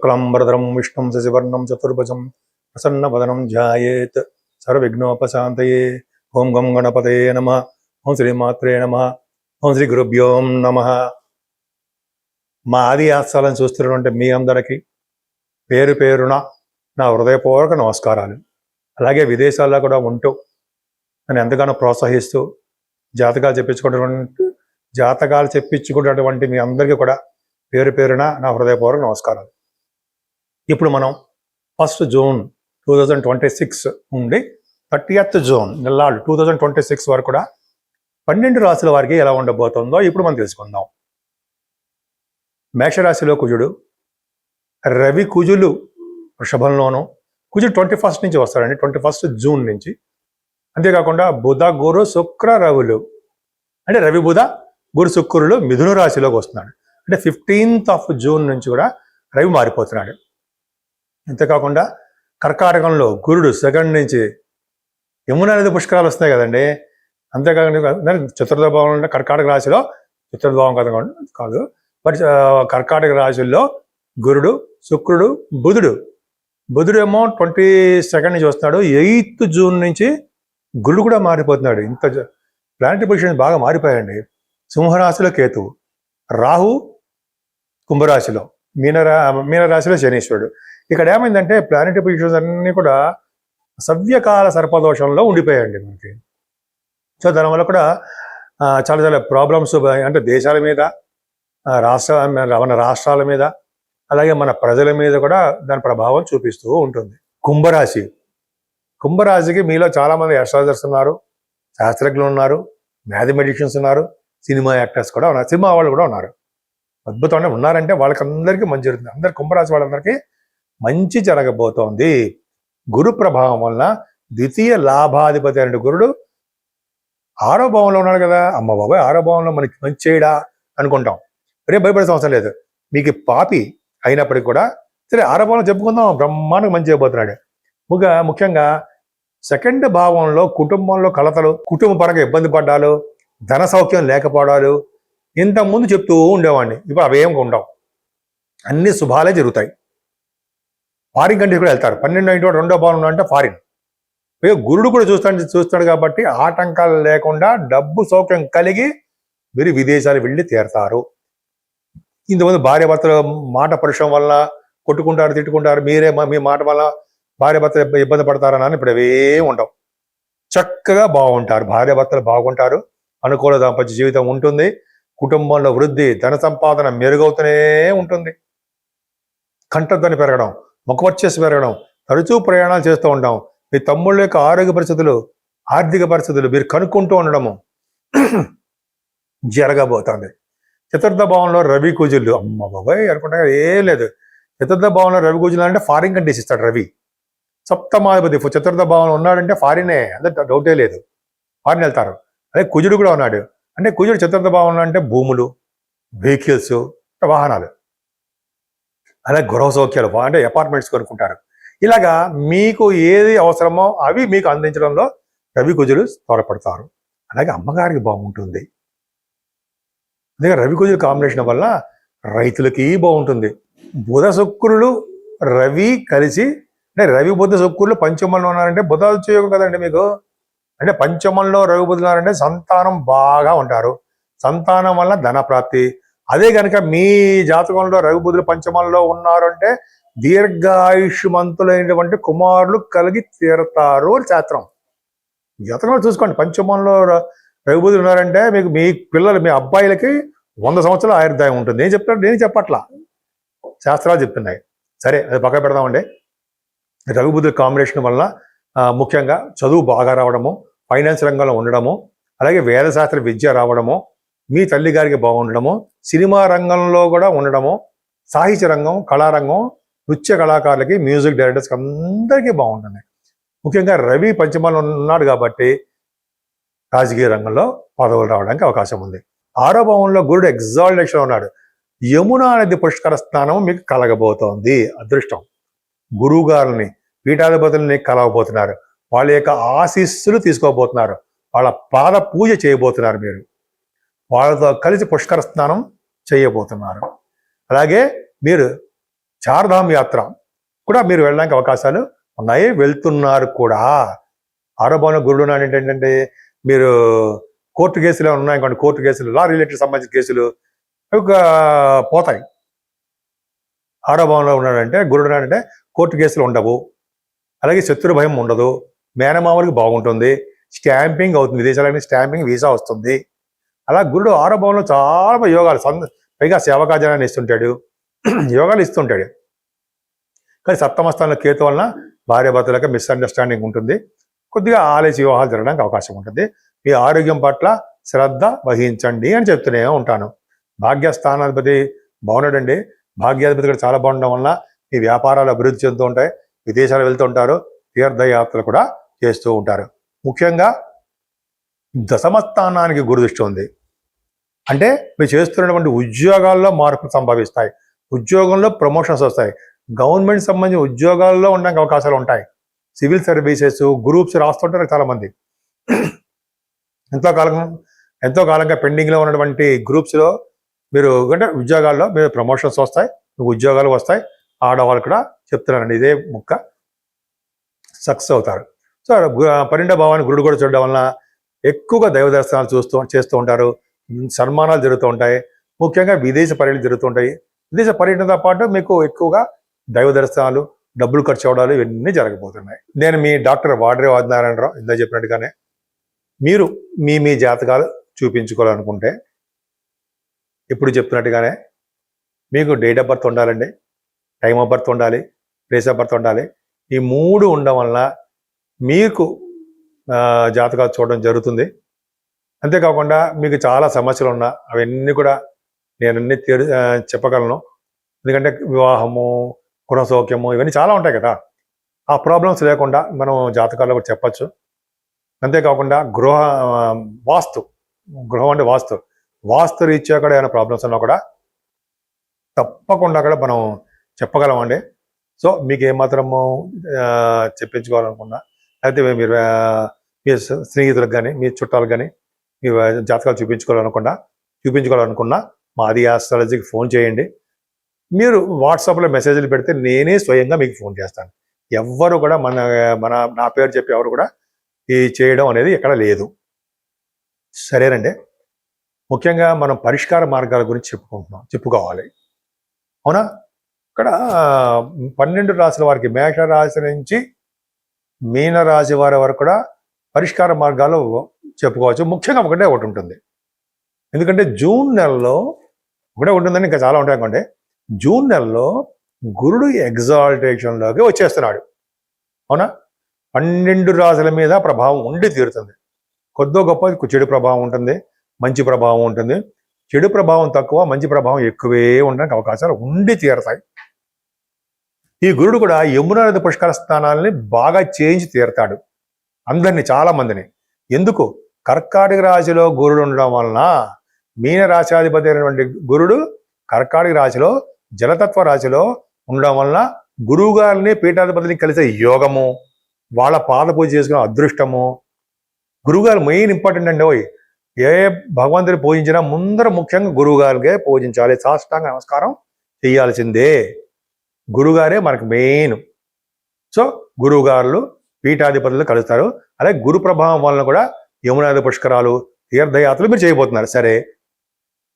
శుక్లాంబరధరం విష్ణుం శశివర్ణం చతుర్భుజం ప్రసన్నవదనం ధ్యాయేత్ సర్వవిఘ్నోపశాంతయే. ఓం గం గణపతయే నమః. ఓం శ్రీమాత్రే నమః. ఓం శ్రీ గురుభ్యో నమః. మా ఆది ఆస్థాలను చూస్తున్నటువంటి మీ అందరికీ పేరు పేరున నా హృదయపూర్వక నమస్కారాలు. అలాగే విదేశాల్లో కూడా ఉంటూ నన్ను ఎంతగానో ప్రోత్సహిస్తూ జాతకాలు చెప్పించుకున్నటువంటి మీ అందరికీ కూడా పేరు పేరున నా హృదయపూర్వక నమస్కారాలు. ఇప్పుడు మనం 1 జూన్ 2026 నుండి 30th జూన్ నెల్లాళ్ళు 2026 వరకు కూడా 12 రాశుల వారికి ఎలా ఉండబోతుందో ఇప్పుడు మనం తెలుసుకుందాం. మేషరాశిలో కుజుడు, రవి కుజులు వృషభంలోను, కుజుడు 21 నుంచి వస్తాడండి, 21 జూన్ నుంచి. అంతేకాకుండా బుధ గురు శుక్ర రవులు అంటే రవి బుధ గురు శుక్రులు మిథున రాశిలోకి వస్తున్నాడు. అంటే 15th జూన్ నుంచి కూడా రవి మారిపోతున్నాడు. అంతేకాకుండా కర్కాటకంలో గురుడు 2nd నుంచి యమునా నది పుష్కరాలు వస్తున్నాయి కదండి. అంతేకాకుండా చతుర్థ భావం అంటే కర్కాటక రాశిలో చతుర్థ భావం కాదు, బట్ కర్కాటక రాశుల్లో గురుడు, శుక్రుడు, బుధుడు ఏమో 22nd నుంచి వస్తున్నాడు. 8th జూన్ నుంచి గురుడు కూడా మారిపోతున్నాడు. ఇంత ప్లానెటరీ పొజిషన్స్ బాగా మారిపోయాయండి. సింహరాశిలో కేతువు, రాహు కుంభరాశిలో, మీనరాశిలో శనీశ్వరుడు. ఇక్కడ ఏమైందంటే ప్లానెటరీ పొజిషన్స్ అన్నీ కూడా సవ్యకాల సర్పదోషంలో ఉండిపోయాయండి మనకి. సో దానివల్ల కూడా చాలా ప్రాబ్లమ్స్ అంటే దేశాల మీద, మన రాష్ట్రాల మీద, అలాగే మన ప్రజల మీద కూడా దాని ప్రభావం చూపిస్తూ ఉంటుంది. కుంభరాశికి మీలో చాలామంది అస్ట్రాలజర్స్ ఉన్నారు, శాస్త్రజ్ఞులు ఉన్నారు, మ్యాథమెటిషియన్స్ ఉన్నారు, సినిమా యాక్టర్స్ కూడా ఉన్నారు, సినిమా వాళ్ళు కూడా ఉన్నారు. అద్భుతంగా ఉన్నారంటే వాళ్ళకందరికీ మంచి జరుగుతుంది. అందరు కుంభరాశి వాళ్ళందరికీ మంచి జరగబోతోంది. గురు ప్రభావం వలన ద్వితీయ లాభాధిపతి అనే గురుడు 6వ భావంలో ఉన్నాడు కదా. అమ్మ బాబాయ్, 6వ భావంలో మనకి మంచి చేయడా అనుకుంటాం. రేపు భయపడే అవసరం లేదు. మీకు పాపి అయినప్పటికీ కూడా సరే 6వ భావంలో చెప్పుకుందాం, బ్రహ్మాండంగా మంచి చేయబోతున్నాడు. ముఖ్యంగా 2nd భావంలో కుటుంబంలో కలతలు, కుటుంబ పరంగా ఇబ్బంది పడ్డాలు, ధన సౌఖ్యం లేకపోవడాలు ఇంతకుముందు చెప్తూ ఉండేవాడిని. ఇప్పుడు అవేం ఉండవు, అన్ని శుభాలే జరుగుతాయి. ఫారిన్ కంట్రీస్ కూడా వెళ్తారు. 12 2వ భావంలో అంటే ఫారిన్. గురుడు కూడా చూస్తాడు కాబట్టి ఆటంకాలు లేకుండా డబ్బు సౌఖ్యం కలిగి మీరు విదేశాలు వెళ్ళి తీరతారు. ఇంతకుముందు భార్య భర్తల మాట పరుషం వల్ల కొట్టుకుంటారు, తిట్టుకుంటారు, మీ మాట వల్ల భార్య భర్తలు ఇబ్బంది పడతారని ఇప్పుడు అవే ఉండవు. చక్కగా బాగుంటారు, భార్య భర్తలు బాగుంటారు, అనుకూల దాంపత్య జీవితం ఉంటుంది, కుటుంబంలో వృద్ధి, ధన సంపాదన మెరుగవుతూనే ఉంటుంది. కంఠధ్వని పెరగడం, ముఖవర్చస్సు పెరగడం, తరచూ ప్రయాణాలు చేస్తూ ఉంటాం. మీ తమ్ముళ్ళ యొక్క ఆరోగ్య పరిస్థితులు, ఆర్థిక పరిస్థితులు మీరు కనుక్కుంటూ ఉండడము జరగబోతుంది. 4th భావంలో రవి కుజులు, అమ్మ బాబాయ్ అనుకుంటా ఏం లేదు. 4th భావంలో రవి కుజులు అంటే ఫారిన్ కంట్రీస్ ఇస్తాడు రవి. 7వ అధిపతి 4th భావంలో ఉన్నాడంటే ఫారినే, అదే డౌటే లేదు, ఫారిన్ వెళ్తారు. అదే కుజుడు కూడా ఉన్నాడు అంటే కుజుడు 4th భావంలో అంటే భూములు, వెహికల్స్, వాహనాలు, అలాగే గృహ సౌఖ్యాలు అంటే అపార్ట్మెంట్స్ కొనుక్కుంటారు. ఇలాగా మీకు ఏది అవసరమో అవి మీకు అందించడంలో రవి కుజులు త్వరపడతారు. అలాగే అమ్మగారికి బాగుంటుంది. అందుకే రవి కుజుల కాంబినేషన్ వల్ల రైతులకి బాగుంటుంది. బుధ శుక్రులు రవి కలిసి అంటే రవి బుధ శుక్రులు పంచమంలో ఉన్నారంటే బుధ వచ్చేయోగం కదండి మీకు. అంటే పంచమంలో రవి బుధులు ఉన్నారంటే సంతానం బాగా ఉంటారు, సంతానం వల్ల ధన ప్రాప్తి. అదే కనుక మీ జాతకంలో రవి బుధులు పంచమంలో ఉన్నారు అంటే దీర్ఘాయుష్మంతులైనటువంటి కుమారులు కలిగి తీరతారు అని శాస్త్రం. జాతకంలో చూసుకోండి, పంచమంలో రవి బుధులు ఉన్నారంటే మీకు మీ పిల్లలు, మీ అబ్బాయిలకి 100 సంవత్సరాల ఆయుర్దాయం ఉంటుంది. నేను చెప్పట్లా, శాస్త్రాలు చెప్తున్నాయి. సరే, అది పక్క పెడదామండి. రవి బుధుల కాంబినేషన్ వల్ల ముఖ్యంగా చదువు బాగా రావడము, ఫైనాన్స్ రంగంలో ఉండడము, అలాగే వేదశాస్త్ర విద్య రావడము, మీ తల్లి గారికి బాగుండడము, సినిమా రంగంలో కూడా ఉండడము, సాహిత్య రంగం, కళారంగం, నృత్య కళాకారులకి, మ్యూజిక్ డైరెక్టర్స్కి అందరికీ బాగుంటుంది. ముఖ్యంగా రవి పంచమంలో ఉన్నాడు కాబట్టి రాజకీయ రంగంలో పదవులు రావడానికి అవకాశం ఉంది. 6వ భావంలో గురుడు ఎగ్జాల్టేషన్ ఉన్నాడు. యమునా నది పుష్కర స్నానం మీకు కలగబోతోంది. అదృష్టం. గురువు గారిని, పీఠాధిపతుల్ని కలవబోతున్నారు, వాళ్ళ యొక్క ఆశీస్సులు తీసుకోబోతున్నారు, వాళ్ళ పాద పూజ చేయబోతున్నారు, మీరు వాళ్ళతో కలిసి పుష్కర స్నానం చేయబోతున్నారు. అలాగే మీరు చార్ధామ్ యాత్ర కూడా మీరు వెళ్ళడానికి అవకాశాలు ఉన్నాయి, వెళ్తున్నారు కూడా. 6వ భావంలో గురుడు ఉన్నాడు ఏంటంటే మీరు కోర్టు కేసులు ఏమైనా ఉన్నాయనుకోండి, కోర్టు కేసులు, లా రిలేటెడ్ సంబంధించిన కేసులు పోతాయి. 6వ భావంలో ఉన్నాడంటే గురుడు ఉన్నాడంటే కోర్టు కేసులు ఉండవు, అలాగే శత్రు భయం ఉండదు, మేనమామలకు బాగుంటుంది, స్టాంపింగ్ అవుతుంది, విదేశాలకి స్టాంపింగ్ వీసా వస్తుంది. అలా గురుడు 6వ భావంలో చాలా యోగాలు, పైగా సేవకాజనాన్ని ఇస్తుంటాడు, యోగాలు ఇస్తుంటాడు. కానీ 7వ స్థానంలో కేతు వలన భార్యాభర్తలకు మిస్అండర్స్టాండింగ్ ఉంటుంది, కొద్దిగా ఆలస్య వివాహాలు జరగడానికి అవకాశం ఉంటుంది. మీ ఆరోగ్యం పట్ల శ్రద్ధ వహించండి అని చెప్తూనే ఉంటాను. భాగ్యస్థానాధిపతి బాగున్నాడండి, భాగ్యాధిపతి కూడా చాలా బాగుండడం వలన మీ వ్యాపారాలు అభివృద్ధి చెందుతూ ఉంటాయి, విదేశాలు వెళ్తూ ఉంటారు, తీర్థయాత్రలు కూడా చేస్తూ ఉంటారు. ముఖ్యంగా 10వ స్థానానికి గురుదృష్టి ఉంది అంటే మీరు చేస్తున్నటువంటి ఉద్యోగాల్లో మార్పులు సంభవిస్తాయి, ఉద్యోగంలో ప్రమోషన్స్ వస్తాయి, గవర్నమెంట్ సంబంధించిన ఉద్యోగాల్లో ఉండడానికి అవకాశాలు ఉంటాయి. సివిల్ సర్వీసెస్ గ్రూప్స్ రాస్తుంటారు చాలామంది. ఎంతో కాలంగా పెండింగ్లో ఉన్నటువంటి గ్రూప్స్లో మీరు అంటే ఉద్యోగాల్లో మీరు ప్రమోషన్స్ వస్తాయి, ఉద్యోగాలు వస్తాయి. ఆడవాళ్ళు కూడా చెప్తున్నారండి, ఇదే ముక్క సక్సెస్ అవుతారు. సో 12వ భావాన్ని గురుడు కూడా చూడడం వలన ఎక్కువగా దైవ దర్శనాలు చేస్తూ ఉంటారు, సన్మానాలు జరుగుతూ ఉంటాయి, ముఖ్యంగా విదేశ పర్యటనలు జరుగుతుంటాయి. విదేశ పర్యటనతో పాటు మీకు ఎక్కువగా దైవ దర్శనాలు, డబ్బులు ఖర్చు అవడాలు ఇవన్నీ జరగబోతున్నాయి. నేను మీ డాక్టర్ వాడ్రే ఆదినారాయణరావు ఇందా చెప్పినట్టుగానే మీరు మీ జాతకాలు చూపించుకోవాలనుకుంటే ఇప్పుడు చెప్తున్నట్టుగానే మీకు డేట్ ఆఫ్ బర్త్ ఉండాలండి, టైమ్ ఆఫ్ బర్త్ ఉండాలి, ప్లేస్ ఆఫ్ బర్త్ ఉండాలి. ఈ 3 ఉండడం వలన మీకు జాతకాలు చూడడం జరుగుతుంది. అంతేకాకుండా మీకు చాలా సమస్యలు ఉన్నా అవన్నీ కూడా నేను చెప్పగలను. ఎందుకంటే వివాహము, గుణసౌఖ్యము ఇవన్నీ చాలా ఉంటాయి కదా, ఆ ప్రాబ్లమ్స్ లేకుండా మనం జాతకాల్లో కూడా చెప్పచ్చు. అంతేకాకుండా గృహం అంటే వాస్తు రీత్యా కూడా ఏమైనా ప్రాబ్లమ్స్ ఉన్నా కూడా తప్పకుండా కూడా మనం చెప్పగలమండి. సో మీకు ఏమాత్రము చెప్పించుకోవాలనుకున్నా, అయితే మీరు మీ స్నేహితులకు కానీ మీ చుట్టాలకు కానీ మీ జాతకాలు చూపించుకోవాలనుకున్నా మా ఆది ఆస్ట్రాలజీకి ఫోన్ చేయండి. మీరు వాట్సాప్లో మెసేజ్లు పెడితే నేనే స్వయంగా మీకు ఫోన్ చేస్తాను. ఎవ్వరు కూడా నా పేరు చెప్పి ఎవరు కూడా ఈ చేయడం అనేది ఎక్కడ లేదు. సరేనండి. ముఖ్యంగా మనం పరిష్కార మార్గాల గురించి చెప్పుకోవాలి. అవునా? ఇక్కడ 12 రాశుల వారికి, మేషరాశి నుంచి మీనరాశి వారి వరకు కూడా పరిష్కార మార్గాలు చెప్పుకోవచ్చు. ముఖ్యంగా ఒకటి ఉంటుంది. ఎందుకంటే జూన్ నెలలో ఒకటే ఉంటుందని ఇంకా చాలా ఉంటాయి అనుకోండి. జూన్ నెలలో గురుడు ఎగ్జాల్టేషన్లోకి వచ్చేస్తున్నాడు. అవునా? 12 రాశుల మీద ప్రభావం ఉండి తీరుతుంది. కొద్దో గొప్ప చెడు ప్రభావం ఉంటుంది, మంచి ప్రభావం ఉంటుంది. చెడు ప్రభావం తక్కువ, మంచి ప్రభావం ఎక్కువే ఉండడానికి అవకాశాలు ఉండి తీరతాయి. ఈ గురుడు కూడా యమునా నది పుష్కర స్థానాలని బాగా చేయించి తీరతాడు అందరినీ, చాలా మందిని. ఎందుకు? కర్కాటక రాశిలో గురుడు ఉండడం వలన, మీన రాశాధిపతి అయినటువంటి గురుడు కర్కాటక రాశిలో జలతత్వ రాశిలో ఉండడం వలన గురువు గారిని పీఠాధిపతిని కలిసే యోగము, వాళ్ళ పాద పూజ చేసుకునే అదృష్టము. గురువుగారు మెయిన్ ఇంపార్టెంట్ అండి. ఏ భగవంతుని పూజించినా ముందర ముఖ్యంగా గురువుగారికే పూజించాలి, సాష్టాంగ నమస్కారం చేయాల్సిందే. గురువుగారే మనకు మెయిన్. సో గురువుగారులు పీఠాధిపతులు కలుస్తారు. అలాగే గురు ప్రభావం వలన కూడా యమునాది పుష్కరాలు, తీర్థయాత్రలు మీరు చేయబోతున్నారు. సరే,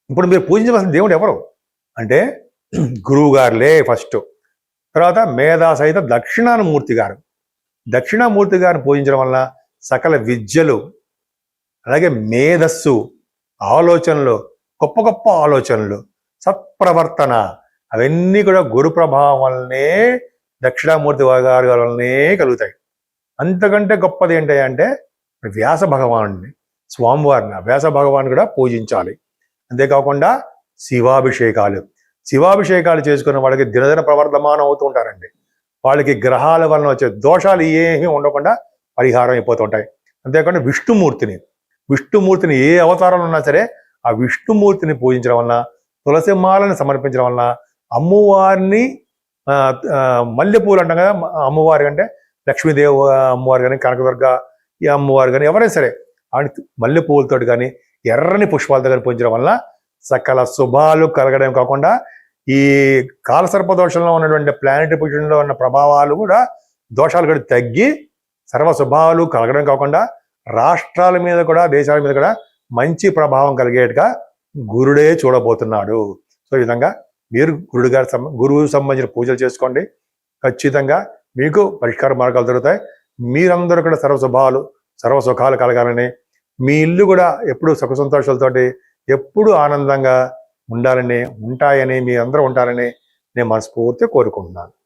ఇప్పుడు మీరు పూజించవలసిన దేవుడు ఎవరు అంటే గురువుగారులే ఫస్ట్. తర్వాత మేధా సహిత దక్షిణామూర్తి గారిని పూజించడం వలన సకల విద్యలు, అలాగే మేధస్సు, ఆలోచనలు, గొప్ప గొప్ప ఆలోచనలు, సత్ప్రవర్తన అవన్నీ కూడా గురు ప్రభావం వల్లనే, దక్షిణామూర్తి గారి వల్లనే కలుగుతాయి. అంతకంటే గొప్పది ఏంటంటే వ్యాస భగవానుడిని, స్వామివారిని, వ్యాస భగవాన్ కూడా పూజించాలి. అంతేకాకుండా శివాభిషేకాలు చేసుకున్న వాళ్ళకి దినదిన ప్రవర్ధమానం అవుతూ ఉంటారండి. వాళ్ళకి గ్రహాల వలన వచ్చే దోషాలు ఏమీ ఉండకుండా పరిహారం అయిపోతుంటాయి. అంతేకాకుండా విష్ణుమూర్తిని ఏ అవతారంలో ఉన్నా సరే ఆ విష్ణుమూర్తిని పూజించడం వలన, తులసిమాలను సమర్పించడం వలన, అమ్మవారిని మల్లెపూలు అంటాం కదా, అమ్మవారి అంటే లక్ష్మీదేవి అమ్మవారు కానీ, కనకదుర్గ ఈ అమ్మవారు కానీ ఎవరైనా సరే మల్లెపూలతో కానీ ఎర్రని పుష్పాలతో కానీ పూజించడం వలన సకల శుభాలు కలగడం కాకుండా ఈ కాలసర్ప దోషంలో ఉన్నటువంటి ప్లానెటరీ పొజిషన్లో ఉన్న ప్రభావాలు కూడా దోషాలు కూడా తగ్గి సర్వ శుభాలు కలగడం కాకుండా రాష్ట్రాల మీద కూడా దేశాల మీద కూడా మంచి ప్రభావం కలిగేట్టుగా గురుడే చూడబోతున్నాడు. సో ఈ విధంగా మీరు గురువుకు సంబంధించిన పూజలు చేసుకోండి. ఖచ్చితంగా మీకు పరిష్కార మార్గాలు దొరుకుతాయి. మీరందరూ కూడా సర్వ సుఖాలు కలగాలని, మీ ఇల్లు కూడా ఎప్పుడు సుఖ సంతోషాలతోటి ఎప్పుడు ఆనందంగా ఉంటాయని, మీ అందరూ ఉంటారని నేను మనస్ఫూర్తిగా కోరుకుంటున్నాను.